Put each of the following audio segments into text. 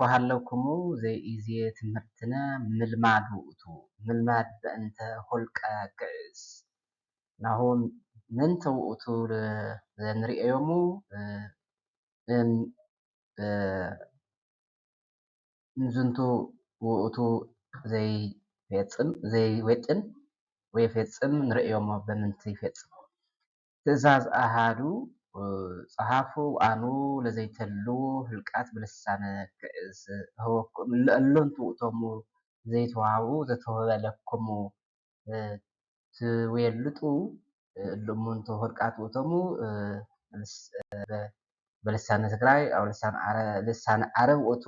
ወሃለውክሙ ዘይእዝየ ትምህርትና ምልማድ ውእቱ ምልማድ በእንተ ሆልቀ ግዕዝ ናሁ ምንተ ውእቱ ዘንሪኦሙ እንዝንቱ ውእቱ ዘይወጥን ወይፈጽም ንሪኦሞ በምንቲ ይፈጽም ትእዛዝ አሃዱ ጸሐፉ አኑ ለዘይተሉ ህልቃት ብልሳነ ግዕዝ ህወኩም ለእሎንቱ ውእቶሙ ዘይተዋሃቡ ዘተወበለኩሙ ትዌልጡ እሎሙንቱ ህልቃት ውእቶሙ በልሳነ ትግራይ አው ልሳነ ዓረብ ውእቱ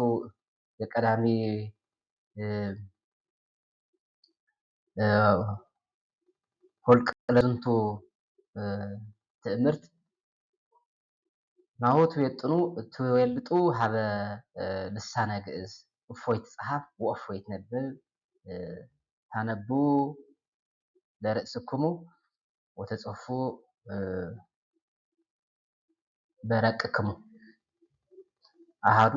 ቀዳሚ ሆልቀ ለዝንቱ ትእምርት ናሁ ትዌልጡ ሃበ ልሳነ ግዕዝ እፎይ ትጸሓፍ ወእፎይ ትነብብ ታነቡ ለርእስክሙ ወተጽሕፉ በረቅክሙ አሃዱ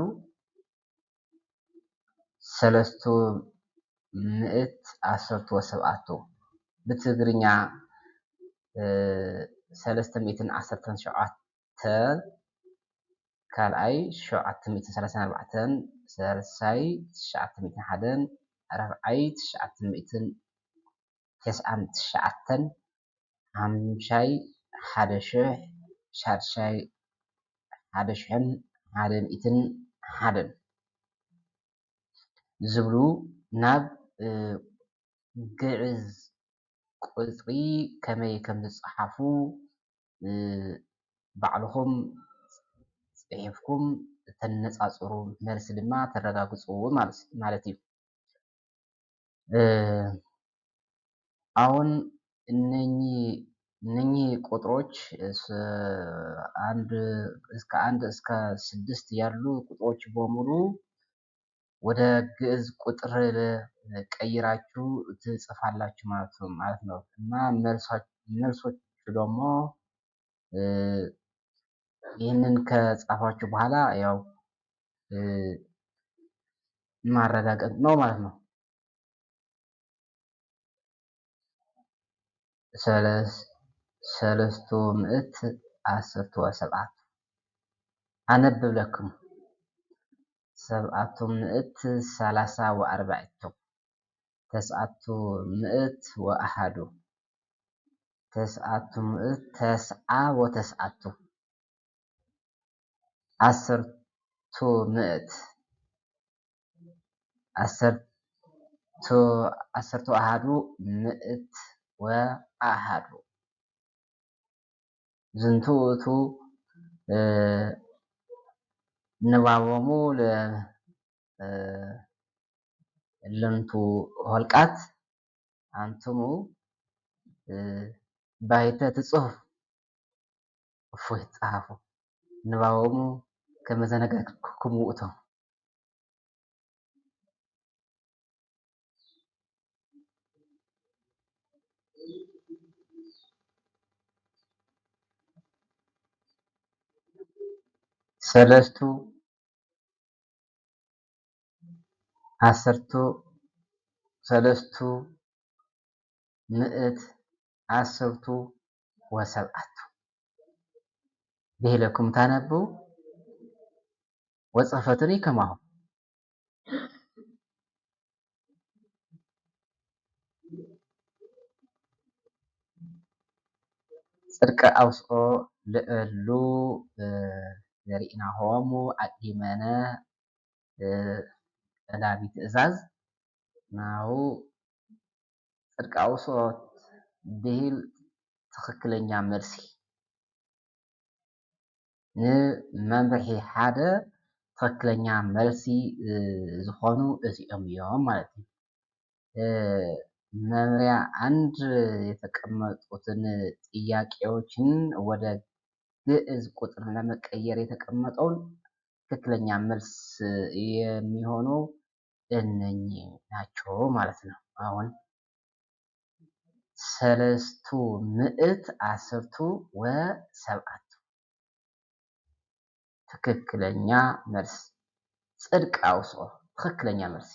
317 ብትግርኛ 317 ካልኣይ 734 ሳልሳይ 901 ራብዓይ 999 ሓምሻይ 1000 ሻድሻይ 1101 ዝብሉ ናብ ግዕዝ ቁጽሪ ከመይ ከም ዝጸሓፉ ባዕልኹም ጽሒፍኩም ተነጻጽሩ መልሲ ድማ ተረጋግጹ ማለት እዩ። አሁን እነኚህ ቁጥሮች አንድ እስከ 6 ያሉ ቁጥሮች በሙሉ ወደ ግዕዝ ቁጥር ቀይራችሁ ትጽፋላችሁ ማለት ነው እና መልሶቹ ደግሞ ይህንን ከጻፋችሁ በኋላ ያው ማረጋገጥ ነው ማለት ነው። 317 አነብብ ለክሙ 734 901 999 ዓሰርቱ አሃዱ ምእት ወአሃዱ ዝንቱ ውእቱ ንባቦሙ ለእሎንቱ ሆልቃት አንትሙ ባይተ ትጽሑፍ እፎይ ትጸሓፉ ንባቦሙ ከመዘነጋግዕክሙ ውእቶም ሰለስቱ ምእት ዓሰርቱ ወሰብዓቱ ብሂለኩም ታነቡ ወጽሕፈቱኒ ከማሁ ጽድቀ አውስኦ ልዕሉ ዘሪእናሆሙ አዲመነ ቀዳሚ ትእዛዝ ናሁ ጽድቀ አውስኦ ብሂል ትክክለኛ መልሲ ንመምርሒ ሓደ ትክክለኛ መልሲ ዝኾኑ እዚኦም እዮም ማለት እዩ። መምሪያ አንድ የተቀመጡትን ጥያቄዎችን ወደ ግዕዝ ቁጥር ለመቀየር የተቀመጠውን ትክክለኛ መልስ የሚሆኑ እነኚህ ናቸው ማለት ነው። አሁን 317 ትክክለኛ መልስ ጽድቅ ኣውስኦ ትክክለኛ መልሲ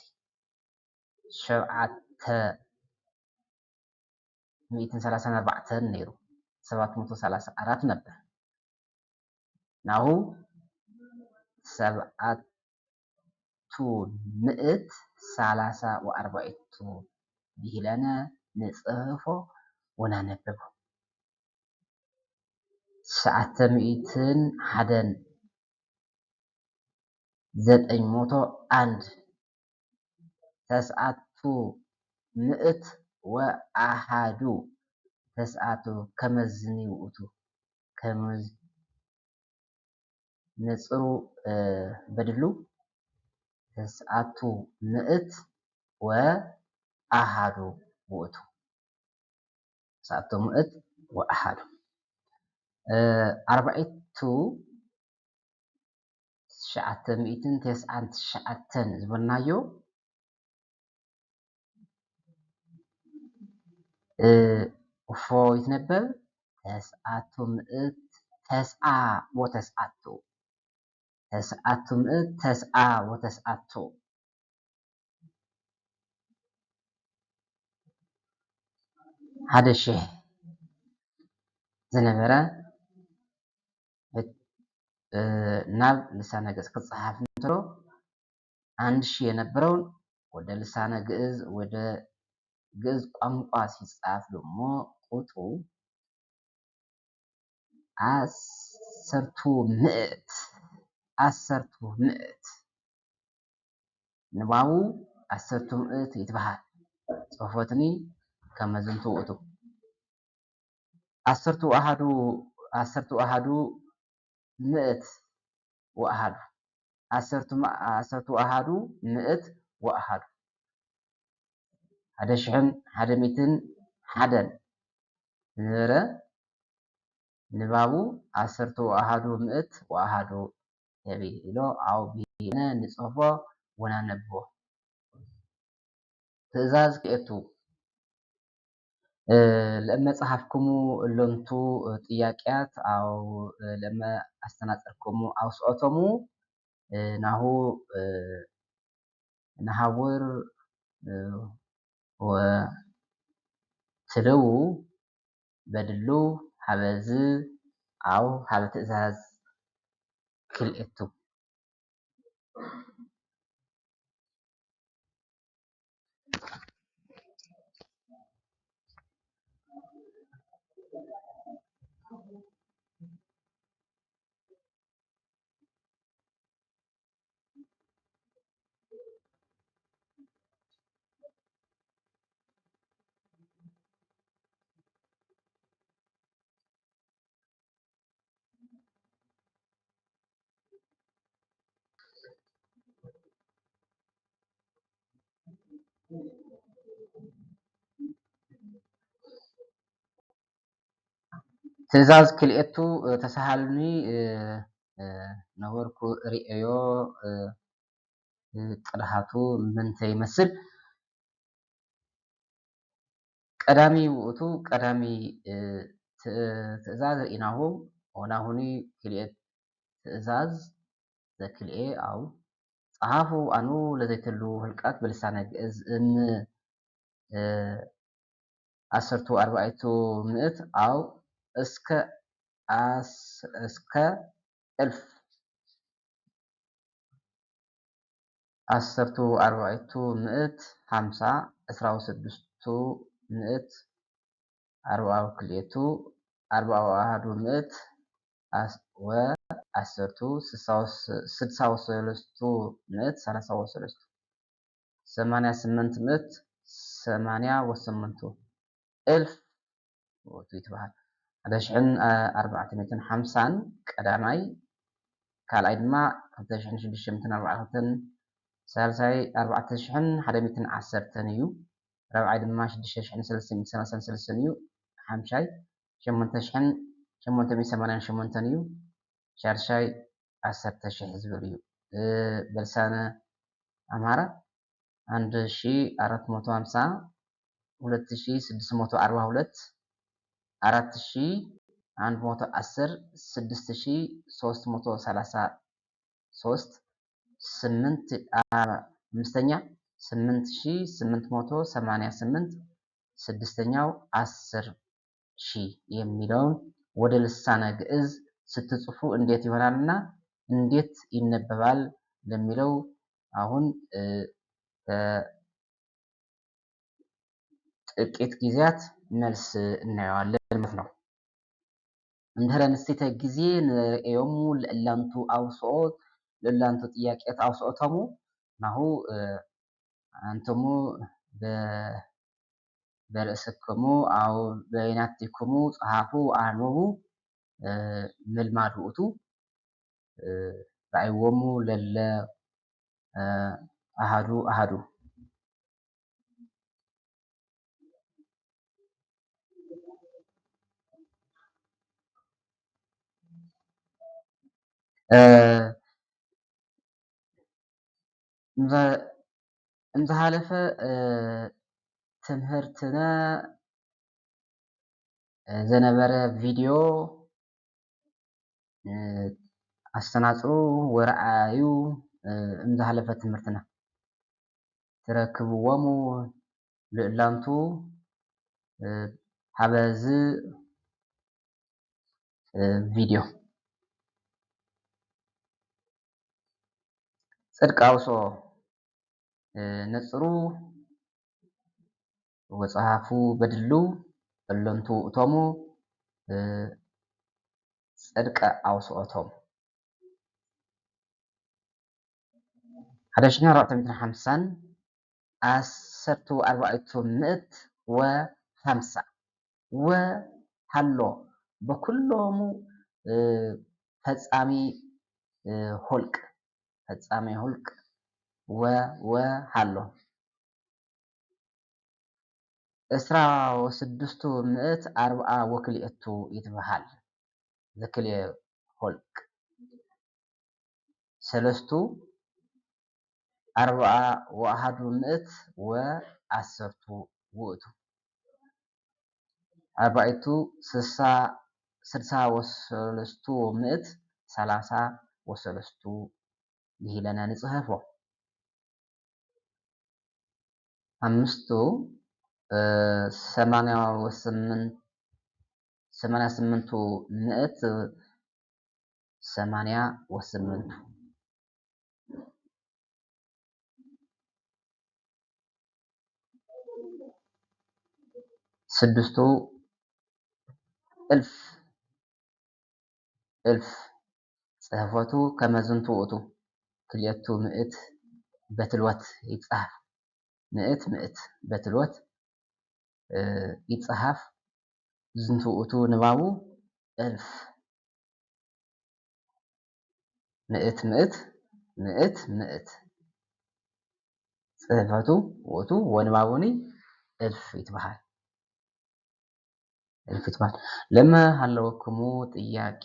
734 ነይሩ 734 ነበር ናሁ 734 ብሂለነ ንጽሕፎ ወናነብቦ 901 901 900 ወአሃዱ ተስዓቱ ከመዝኒ ውእቱ ከመዝ ንጽሩ በድሉ 900 ወአሃዱ ውእቱ 900 ወአሃዱ ኣርባዕቱ 999 ዝበልናዮ እፎ ይትነበብ 900 ወተስዓቱ 900 ወተስዓቱ ሓደ ሽሕ ዝነበረ ናብ ልሳነ ግዕዝ ክጽሓፍ እንተሎ 1000 የነበረውን ወደ ልሳነ ግዕዝ ወደ ግዕዝ ቋንቋ ሲጻፍ ደግሞ ቁጥሩ 10 ንባቡ 10 ይትበሃል ጽሕፈትኒ ከመዝንቱ ውእቱ 10 ኣሃዱ ምእት ወአሃዱ 10 ኣሃዱ ምእት ወአሃዱ 1,101 ዝነበረ ንባቡ 10 ኣሃዱ ምእት ወአሃዱ ተቢሂሎ ኣው ብሂልነ ንጽሕፎ ወናነብቦ ትእዛዝ ክእቱ لما صحفكمو لونتو ጥያቄያት أو لما أستناصركمو أو سؤالكمو ناهو نحاور وتلو بدلو حبز أو حب تأزاز كلئتو ትእዛዝ ክልኤቱ ተሳሃልኒ ነበርኩ ርእዮ ቅድሓቱ ምንተይ ይመስል ቀዳሚ ውእቱ ቀዳሚ ትእዛዝ ርኢናሁ ወናሁኒ ክልኤት ትእዛዝ ዘክልኤ ኣው ጸሓፉ ኣኑ ለዘይተሉ ህልቃት በልሳነ ግዕዝ 14 أو እስከ 1000 14 16 42 41 و10 66 33 88 88 ألف وتبهال هذا شحن 450 قدامي كالعي دما 2640 سالساي 4000 حدميتن 10 تنيو ربعي دما 6333 نيو حمشاي 8888 تنيو شارشاي 10000 زبريو بلسانة أمارة 1450 2642 4110 6333 አምስተኛ 8888 ስድስተኛው 10,000 የሚለውን ወደ ልሳነ ግዕዝ ስትጽፉ እንዴት ይሆናልና እንዴት ይነበባል ለሚለው አሁን ጥቂት ጊዜያት መልስ እናየዋለን ማለት ነው። እንድህረ ንስቲተ ጊዜ ንርእዮሙ ለእላንቱ አውስኦ ለእላንቱ ጥያቄት አውስኦቶሙ ናሁ አንትሙ በርእስክሙ አው በይናቲክሙ ጸሐፉ አንብቡ ምልማድ ውእቱ ራእይዎሙ ለለ አሃዱ አሃዱ እንዝሃለፈ ትምህርትነ ዘነበረ ቪድዮ አስተናጽኡ ወረአዩ እንዝሃለፈ ትምህርትና ትረክብዎሙ ልእላንቱ ሀበዝ ቪድዮ ጽድቅ አውስኦ ነጽሩ ወጸሐፉ በድሉ እለንቱ ውእቶሙ ጽድቀ አውስኦቶሙ 1450 1450 ወሃሎ በኩሎሙ ፈጻሚ ሆልቅ ወሃሎ 26 ይትበሃል ዘክልኤ ሆልቅ ሰለስቱ 41 ወ10 ውእቱ አርባዕቱ 63 33 ይለና ንጽሐፎ አምስቱ 88 88 ስድስቱ እልፍ ጽሕፈቱ ከመዝንቱ ውእቱ ክልኤቱ ምእት በትልወት ይጽሐፍ ምእት በትልወት ይጽሐፍ ዝንቱ ውእቱ ንባቡ እልፍ ምእት ጽሕፈቱ ውእቱ ወንባቡኒ እልፍ ይትበሃል። ለማ ሃለወክሙ ጥያቄ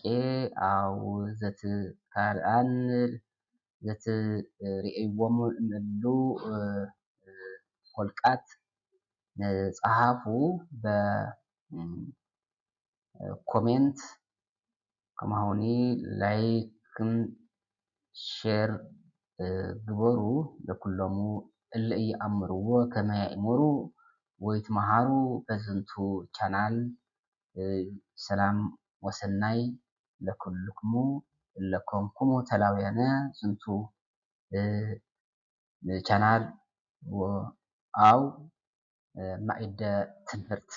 አው ዘትካልአን ዘትርእይዎሙ እሉ ሆልቃት ጸሐፉ በኮሜንት ከማሁኒ ላይክን ሼር ግበሩ ለኩሎሙ እለ ኢየአምርዎ ከመ ያእምሩ ወይትመሃሩ በዝንቱ ቻናል ሰላም ወሰናይ ለኩልክሙ ለኮንኩሙ ተላውያነ ዝንቱ ቻናል አው ማእደ ትምህርት